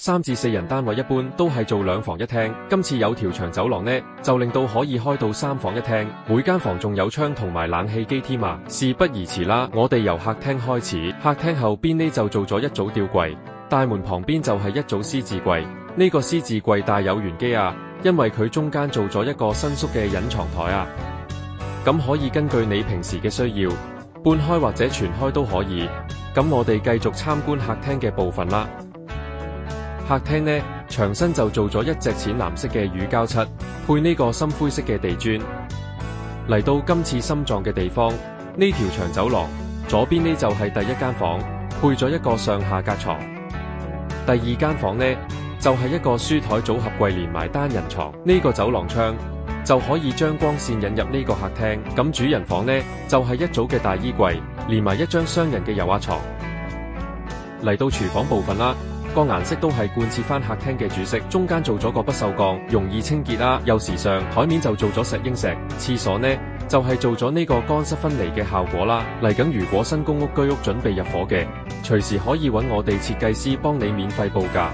3至4人單位一般都係做2房1廳，今次有條長走廊呢，就令到可以開到3房1廳，每間房仲有窗同埋冷氣機添啊！事不宜遲啦，我哋由客廳開始，客廳後邊呢就做咗一組吊櫃，大門旁邊就係一組獅字櫃，呢個獅字櫃帶有玄機啊，因為佢中間做咗一個伸縮嘅隱藏台啊，咁可以根據你平時嘅需要，半開或者全開都可以。咁我哋繼續參觀客廳嘅部分啦。客廳呢，牆身就做咗一隻淺藍色嘅乳膠漆，配呢個深灰色嘅地磚。嚟到今次心臟嘅地方，呢條長走廊左邊呢就係第一間房，配咗一個上下格床。第二間房呢就係一個書台組合櫃連埋單人床，呢個走廊窗就可以將光線引入呢個客廳。咁主人房呢就係一組嘅大衣櫃，連埋一張雙人嘅油壓床。嚟到廚房部分啦，個顏色都係貫徹翻客廳嘅主色，中間做咗個不鏽鋼，容易清潔啦，又時尚。台面就做咗石英石，廁所呢就係做咗呢個乾濕分離嘅效果啦。嚟緊如果新公屋居屋準備入伙嘅，隨時可以揾我哋設計師幫你免費報價。